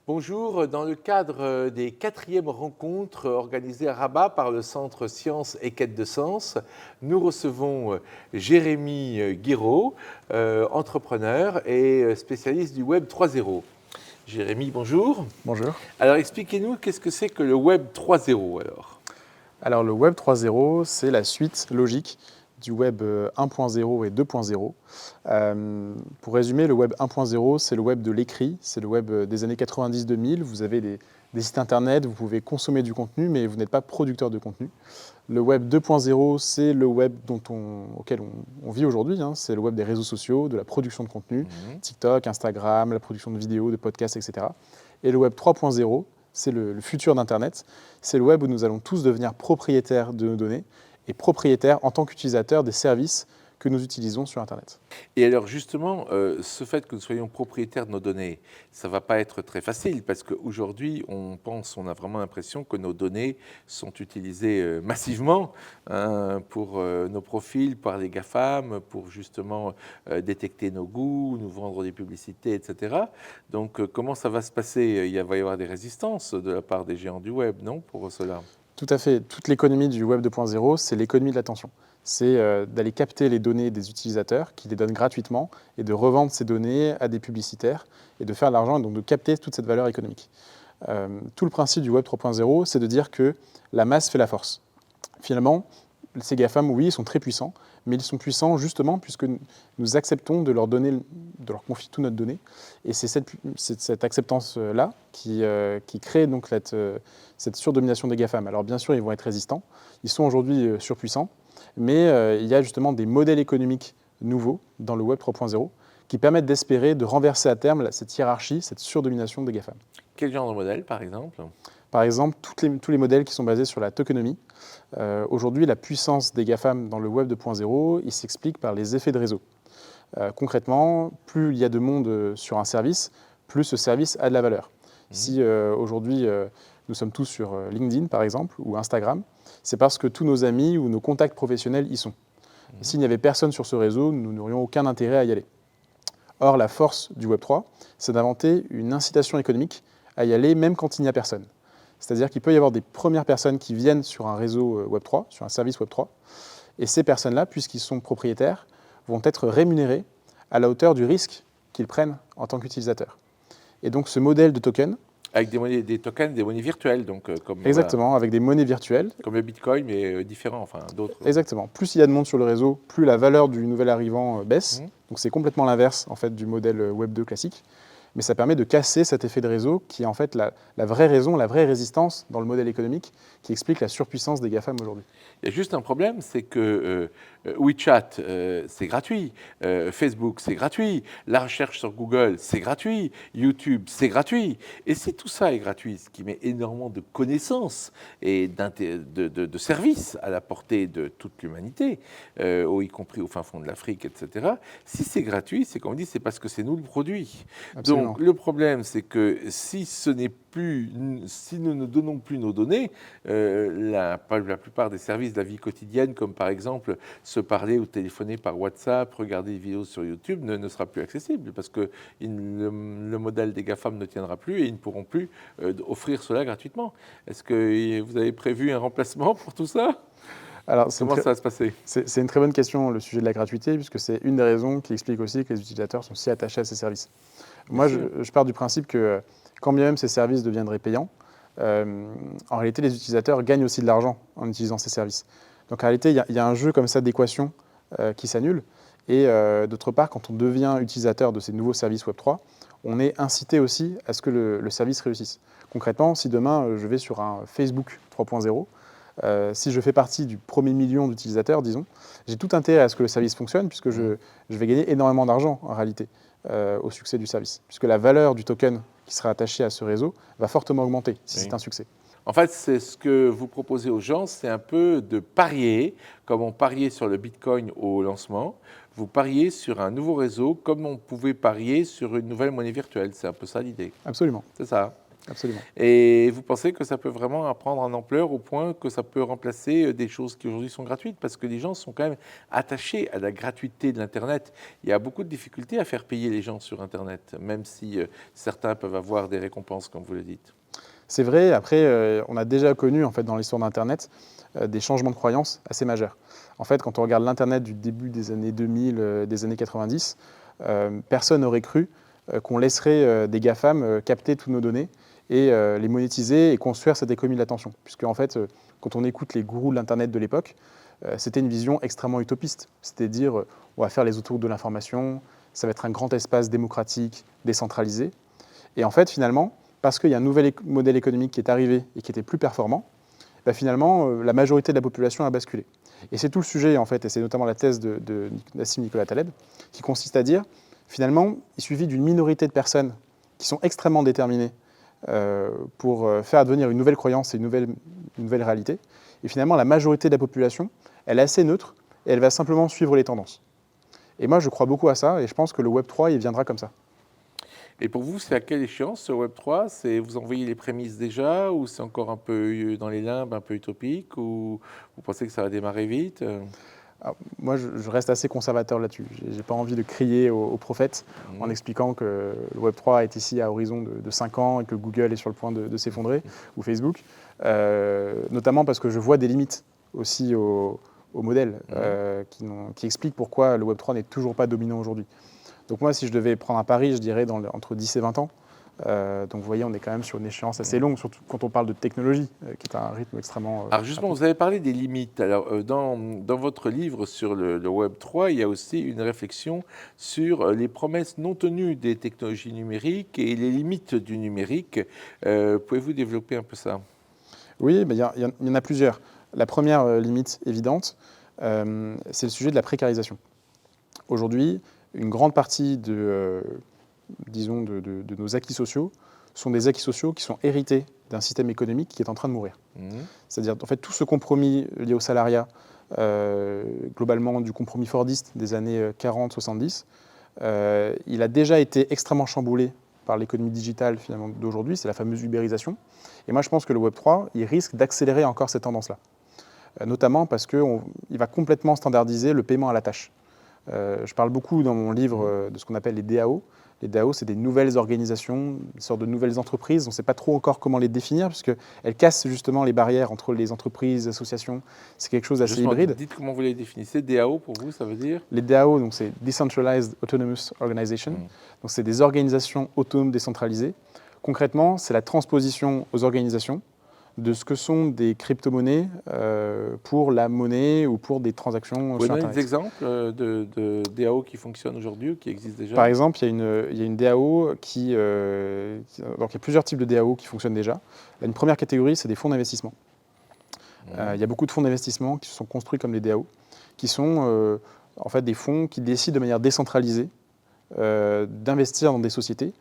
Bonjour, dans le cadre des 4e rencontres organisées à Rabat par le Centre Sciences et Quête de Sens, nous recevons Jérémy Guiraud, entrepreneur et spécialiste du Web 3.0. Jérémy, bonjour. Bonjour. Alors expliquez-nous, qu'est-ce que c'est que le Web 3.0 alors? Alors le Web 3.0, c'est la suite logique du Web 1.0 et 2.0. Pour résumer, le Web 1.0, c'est le Web de l'écrit, c'est le Web des années 90-2000. Vous avez des sites Internet, vous pouvez consommer du contenu, mais vous n'êtes pas producteur de contenu. Le Web 2.0, c'est le Web auquel on vit aujourd'hui. C'est le Web des réseaux sociaux, de la production de contenu, TikTok, Instagram, la production de vidéos, de podcasts, etc. Et le Web 3.0, c'est le futur d'Internet. C'est le web où nous allons tous devenir propriétaires de nos données et propriétaires en tant qu'utilisateurs des services que nous utilisons sur Internet. Et alors justement, ce fait que nous soyons propriétaires de nos données, ça ne va pas être très facile parce qu'aujourd'hui, on a vraiment l'impression que nos données sont utilisées massivement pour nos profils, par les GAFAM, pour justement détecter nos goûts, nous vendre des publicités, etc. Donc comment ça va se passer? Il va y avoir des résistances de la part des géants du web, non, pour cela? Tout à fait. Toute l'économie du Web 2.0, c'est l'économie de l'attention. C'est d'aller capter les données des utilisateurs, qui les donnent gratuitement, et de revendre ces données à des publicitaires, et de faire de l'argent, et donc de capter toute cette valeur économique. Tout le principe du Web 3.0, c'est de dire que la masse fait la force. Finalement, ces GAFAM, oui, ils sont très puissants, mais ils sont puissants justement puisque nous acceptons de leur confier toute notre donnée. Et c'est cette acceptance-là qui crée donc cette surdomination des GAFAM. Alors bien sûr, ils vont être résistants, ils sont aujourd'hui surpuissants, mais il y a justement des modèles économiques nouveaux dans le Web 3.0 qui permettent d'espérer de renverser à terme cette hiérarchie, cette surdomination des GAFAM. Quel genre de modèle, par exemple? Par exemple, tous les modèles qui sont basés sur la tokenomie. Aujourd'hui, la puissance des GAFAM dans le Web 2.0, il s'explique par les effets de réseau. Concrètement, plus il y a de monde sur un service, plus ce service a de la valeur. Si aujourd'hui, nous sommes tous sur LinkedIn, par exemple, ou Instagram, c'est parce que tous nos amis ou nos contacts professionnels y sont. S'il n'y avait personne sur ce réseau, nous n'aurions aucun intérêt à y aller. Or, la force du Web 3, c'est d'inventer une incitation économique à y aller même quand il n'y a personne. C'est-à-dire qu'il peut y avoir des premières personnes qui viennent sur un réseau Web3, sur un service Web3, et ces personnes-là, puisqu'ils sont propriétaires, vont être rémunérés à la hauteur du risque qu'ils prennent en tant qu'utilisateurs. Et donc ce modèle de token... Avec des tokens, des monnaies virtuelles, donc comme... Exactement, avec des monnaies virtuelles. Comme le Bitcoin, mais différents, enfin d'autres. Exactement. Plus il y a de monde sur le réseau, plus la valeur du nouvel arrivant baisse. Donc c'est complètement l'inverse en fait, du modèle Web 2 classique. Mais ça permet de casser cet effet de réseau qui est en fait la vraie raison, la vraie résistance dans le modèle économique qui explique la surpuissance des GAFAM aujourd'hui. Il y a juste un problème, c'est que WeChat, c'est gratuit, Facebook, c'est gratuit, la recherche sur Google, c'est gratuit, YouTube, c'est gratuit. Et si tout ça est gratuit, ce qui met énormément de connaissances et de services à la portée de toute l'humanité, y compris au fin fond de l'Afrique, etc., si c'est gratuit, c'est comme on dit, c'est parce que c'est nous le produit. Absolument. Donc le problème, c'est que si nous ne donnons plus nos données, la plupart des services de la vie quotidienne, comme par exemple se parler ou téléphoner par WhatsApp, regarder des vidéos sur YouTube, ne sera plus accessible parce que le modèle des GAFAM ne tiendra plus et ils ne pourront plus offrir cela gratuitement. Est-ce que vous avez prévu un remplacement pour tout ça? Alors, comment ça va se passer? C'est une très bonne question, le sujet de la gratuité, puisque c'est une des raisons qui explique aussi que les utilisateurs sont si attachés à ces services. Moi, je pars du principe que quand bien même ces services deviendraient payants, en réalité, les utilisateurs gagnent aussi de l'argent en utilisant ces services. Donc en réalité, il y a un jeu comme ça d'équations qui s'annule. Et d'autre part, quand on devient utilisateur de ces nouveaux services Web3, on est incité aussi à ce que le service réussisse. Concrètement, si demain, je vais sur un Facebook 3.0, si je fais partie du premier million d'utilisateurs, disons, j'ai tout intérêt à ce que le service fonctionne, puisque je vais gagner énormément d'argent, en réalité, au succès du service. Puisque la valeur du token qui sera attaché à ce réseau va fortement augmenter si c'est un succès. En fait, c'est ce que vous proposez aux gens, c'est un peu de parier, comme on pariait sur le Bitcoin au lancement. Vous pariez sur un nouveau réseau, comme on pouvait parier sur une nouvelle monnaie virtuelle. C'est un peu ça l'idée. Absolument. C'est ça. Absolument. Et vous pensez que ça peut vraiment prendre en ampleur au point que ça peut remplacer des choses qui aujourd'hui sont gratuites? Parce que les gens sont quand même attachés à la gratuité de l'Internet. Il y a beaucoup de difficultés à faire payer les gens sur Internet, même si certains peuvent avoir des récompenses, comme vous le dites. C'est vrai, après, on a déjà connu en fait, dans l'histoire d'Internet des changements de croyances assez majeurs. En fait, quand on regarde l'Internet du début des années 2000, des années 90, personne n'aurait cru qu'on laisserait des GAFAM capter toutes nos données et les monétiser et construire cette économie de l'attention. Puisque en fait, quand on écoute les gourous de l'Internet de l'époque, c'était une vision extrêmement utopiste. C'était de dire, on va faire les autoroutes de l'information, ça va être un grand espace démocratique, décentralisé. Et en fait, finalement, parce qu'il y a un nouvel modèle économique qui est arrivé et qui était plus performant, bah finalement, la majorité de la population a basculé. Et c'est tout le sujet, en fait, et c'est notamment la thèse de Nassim Nicolas Taleb, qui consiste à dire, finalement, il suffit d'une minorité de personnes qui sont extrêmement déterminées pour faire advenir une nouvelle croyance et une nouvelle réalité. Et finalement, la majorité de la population, elle est assez neutre et elle va simplement suivre les tendances. Et moi, je crois beaucoup à ça et je pense que le Web3, il viendra comme ça. Et pour vous, c'est à quelle échéance ce Web3? C'est vous envoyez les prémices déjà, ou c'est encore un peu dans les limbes, un peu utopique, ou vous pensez que ça va démarrer vite? Alors, moi, je reste assez conservateur là-dessus. Je n'ai pas envie de crier aux prophètes en expliquant que le Web3 est ici à horizon de 5 ans et que Google est sur le point de s'effondrer, ou Facebook, notamment parce que je vois des limites aussi au modèle qui expliquent pourquoi le Web3 n'est toujours pas dominant aujourd'hui. Donc moi, si je devais prendre un pari, je dirais entre 10 et 20 ans. Donc vous voyez, on est quand même sur une échéance assez longue, surtout quand on parle de technologie, qui est à un rythme extrêmement Alors justement, rapide. vous avez parlé des limites. Alors dans votre livre sur le Web3, il y a aussi une réflexion sur les promesses non tenues des technologies numériques et les limites du numérique. Pouvez-vous développer un peu ça? Oui, mais il y en a plusieurs. La première limite évidente, c'est le sujet de la précarisation. Aujourd'hui, une grande partie disons de nos acquis sociaux sont des acquis sociaux qui sont hérités d'un système économique qui est en train de mourir. C'est-à-dire, en fait, tout ce compromis lié au salariat, globalement du compromis fordiste des années 40-70, il a déjà été extrêmement chamboulé par l'économie digitale finalement d'aujourd'hui, c'est la fameuse ubérisation. Et moi, je pense que le Web3, il risque d'accélérer encore cette tendance-là, notamment parce qu'il va complètement standardiser le paiement à la tâche. Je parle beaucoup dans mon livre de ce qu'on appelle les DAO. Les DAO, c'est des nouvelles organisations, une sorte de nouvelles entreprises. On ne sait pas trop encore comment les définir, puisqu'elles cassent justement les barrières entre les entreprises, les associations. C'est quelque chose d'assez Justement, hybride. dites comment vous les définissez. DAO, pour vous, ça veut dire? Les DAO, donc c'est Decentralized Autonomous Organization. Donc c'est des organisations autonomes décentralisées. Concrètement, c'est la transposition aux organisations de ce que sont des crypto-monnaies pour la monnaie ou pour des transactions Vous pouvez sur donner Internet. des exemples de DAO qui fonctionnent aujourd'hui ou qui existent déjà? Par exemple, il y a une DAO donc il y a plusieurs types de DAO qui fonctionnent déjà. Une première catégorie, c'est des fonds d'investissement. Il y a beaucoup de fonds d'investissement qui se sont construits comme des DAO, qui sont en fait des fonds qui décident de manière décentralisée d'investir dans des sociétés.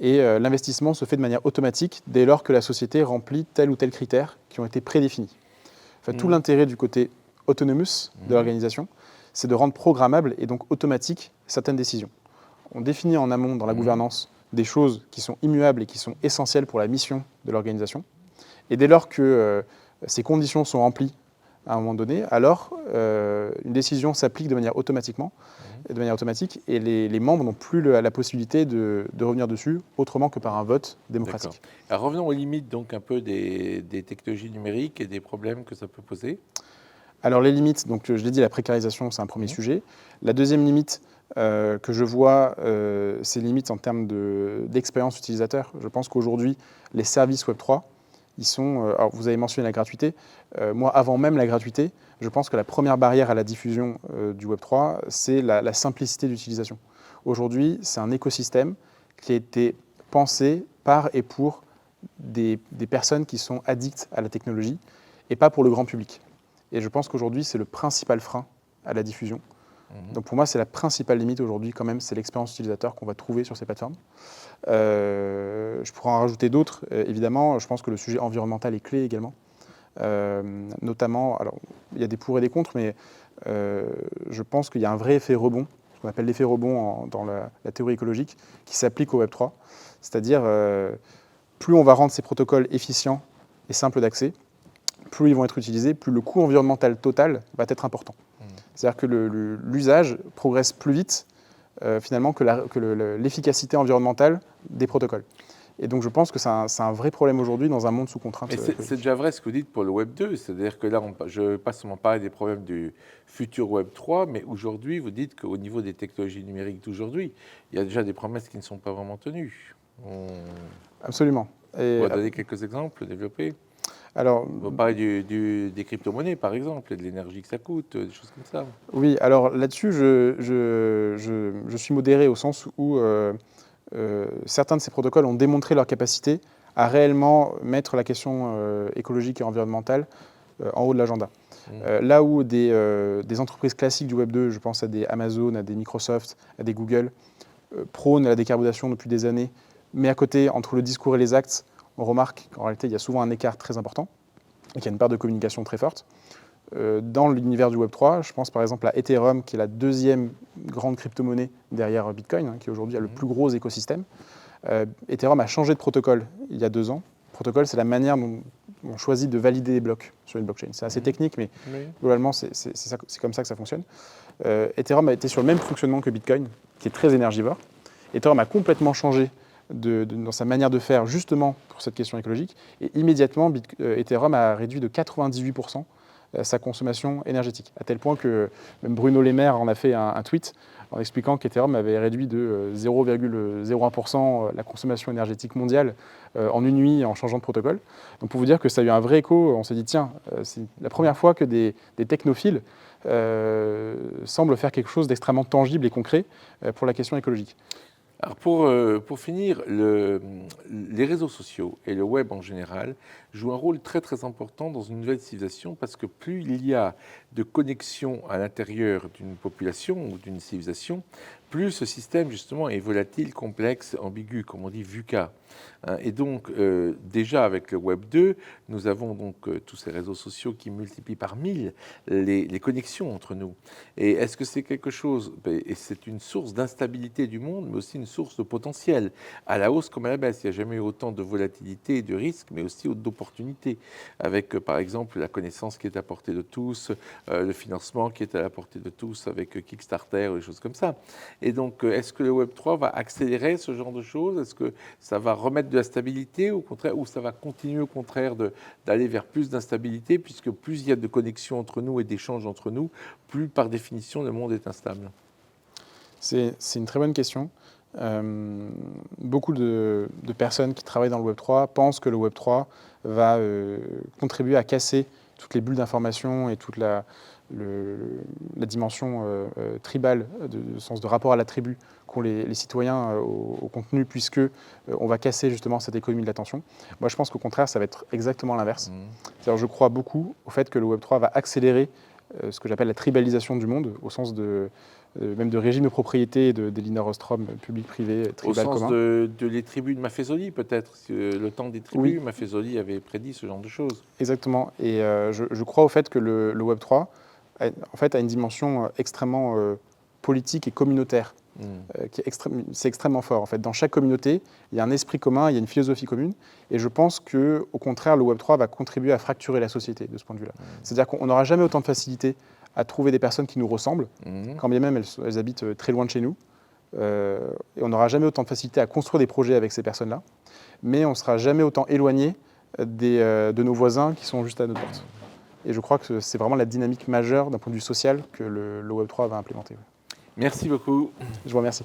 Et l'investissement se fait de manière automatique dès lors que la société remplit tel ou tel critère qui ont été prédéfinis. En fait, tout l'intérêt du côté autonomous de l'organisation, c'est de rendre programmable et donc automatique certaines décisions. On définit en amont dans la gouvernance des choses qui sont immuables et qui sont essentielles pour la mission de l'organisation. Et dès lors que ces conditions sont remplies à un moment donné, alors une décision s'applique de manière automatique et les membres n'ont plus la possibilité de revenir dessus autrement que par un vote démocratique. Alors revenons aux limites donc un peu des technologies numériques et des problèmes que ça peut poser. Alors les limites, donc je l'ai dit, la précarisation, c'est un premier sujet. La deuxième limite que je vois, c'est limite en termes d'expérience utilisateur. Je pense qu'aujourd'hui, les services Web3, ils sont... alors vous avez mentionné la gratuité. Moi, avant même la gratuité, je pense que la première barrière à la diffusion du Web3, c'est la simplicité d'utilisation. Aujourd'hui, c'est un écosystème qui a été pensé par et pour des personnes qui sont addictes à la technologie et pas pour le grand public. Et je pense qu'aujourd'hui, c'est le principal frein à la diffusion. Donc pour moi, c'est la principale limite aujourd'hui quand même, c'est l'expérience utilisateur qu'on va trouver sur ces plateformes. Je pourrais en rajouter d'autres, évidemment. Je pense que le sujet environnemental est clé également. Notamment, alors il y a des pour et des contre, mais je pense qu'il y a un vrai effet rebond, ce qu'on appelle l'effet rebond dans la théorie écologique, qui s'applique au Web3. C'est-à-dire, plus on va rendre ces protocoles efficients et simples d'accès, plus ils vont être utilisés, plus le coût environnemental total va être important. C'est-à-dire que l'usage progresse plus vite finalement que l'efficacité environnementale des protocoles. Et donc je pense que c'est un vrai problème aujourd'hui dans un monde sous contrainte. C'est déjà vrai ce que vous dites pour le Web 2, c'est-à-dire que là, je ne vais pas seulement parler des problèmes du futur Web 3, mais aujourd'hui, vous dites qu'au niveau des technologies numériques d'aujourd'hui, il y a déjà des promesses qui ne sont pas vraiment tenues. Absolument. On va donner quelques exemples, développer. Alors, on va parler des crypto-monnaies, par exemple, et de l'énergie que ça coûte, des choses comme ça. Oui, alors là-dessus, je suis modéré au sens où certains de ces protocoles ont démontré leur capacité à réellement mettre la question écologique et environnementale en haut de l'agenda. Là où des entreprises classiques du Web 2, je pense à des Amazon, à des Microsoft, à des Google, prônent la décarbonation depuis des années, mais à côté, entre le discours et les actes, on remarque qu'en réalité, il y a souvent un écart très important et qu'il y a une part de communication très forte. Dans l'univers du Web 3, je pense par exemple à Ethereum, qui est la deuxième grande crypto-monnaie derrière Bitcoin, qui aujourd'hui a le plus gros écosystème. Ethereum a changé de protocole il y a 2 ans. Le protocole, c'est la manière dont on choisit de valider les blocs sur une blockchain. C'est assez technique, mais globalement, c'est comme ça que ça fonctionne. Ethereum a été sur le même fonctionnement que Bitcoin, qui est très énergivore. Ethereum a complètement changé dans sa manière de faire, justement pour cette question écologique. Et immédiatement, Ethereum a réduit de 98% sa consommation énergétique, à tel point que même Bruno Le Maire en a fait un tweet en expliquant qu'Ethereum avait réduit de 0,01% la consommation énergétique mondiale en une nuit en changeant de protocole. Donc pour vous dire que ça a eu un vrai écho, on s'est dit tiens, c'est la première fois que des technophiles semblent faire quelque chose d'extrêmement tangible et concret pour la question écologique. Alors pour finir, les réseaux sociaux et le web en général jouent un rôle très très important dans une nouvelle civilisation parce que plus il y a de connexions à l'intérieur d'une population ou d'une civilisation, plus ce système justement est volatile, complexe, ambigu, comme on dit VUCA. Et donc déjà avec le Web 2, nous avons donc tous ces réseaux sociaux qui multiplient par 1000 les connexions entre nous. Et est-ce que c'est quelque chose, et c'est une source d'instabilité du monde, mais aussi une source de potentiel, à la hausse comme à la baisse. Il n'y a jamais eu autant de volatilité et de risques, mais aussi d'opportunités, avec par exemple la connaissance qui est à portée de tous, le financement qui est à la portée de tous avec Kickstarter ou des choses comme ça. Et donc, est-ce que le Web 3 va accélérer ce genre de choses? Est-ce que ça va remettre de la stabilité, au contraire, ou ça va continuer au contraire d'aller vers plus d'instabilité, puisque plus il y a de connexions entre nous et d'échanges entre nous, plus par définition le monde est instable? C'est une très bonne question. Beaucoup de personnes qui travaillent dans le Web 3 pensent que le Web 3 va contribuer à casser toutes les bulles d'information et toute la dimension tribale, de sens de rapport à la tribu qu'ont les citoyens au contenu, puisque on va casser justement cette économie de l'attention. Moi, je pense qu'au contraire, ça va être exactement l'inverse. C'est-à-dire, je crois beaucoup au fait que le Web 3 va accélérer ce que j'appelle la tribalisation du monde, au sens même de régime de propriété d'Elinor Ostrom, public-privé, tribal commun. Au sens de les tribus de Mafezoli, peut-être. Le temps des tribus, oui. Mafezoli avait prédit ce genre de choses. Exactement. Et je crois au fait que le Web 3 en fait, a une dimension extrêmement politique et communautaire. C'est extrêmement fort. En fait, dans chaque communauté, il y a un esprit commun, il y a une philosophie commune. Et je pense qu'au contraire, le Web 3 va contribuer à fracturer la société de ce point de vue-là. C'est-à-dire qu'on n'aura jamais autant de facilité à trouver des personnes qui nous ressemblent, quand bien même elles habitent très loin de chez nous. Et on n'aura jamais autant de facilité à construire des projets avec ces personnes-là. Mais on ne sera jamais autant éloigné de nos voisins qui sont juste à notre porte. Et je crois que c'est vraiment la dynamique majeure d'un point de vue social que le Web 3 va implémenter. Merci beaucoup. Je vous remercie.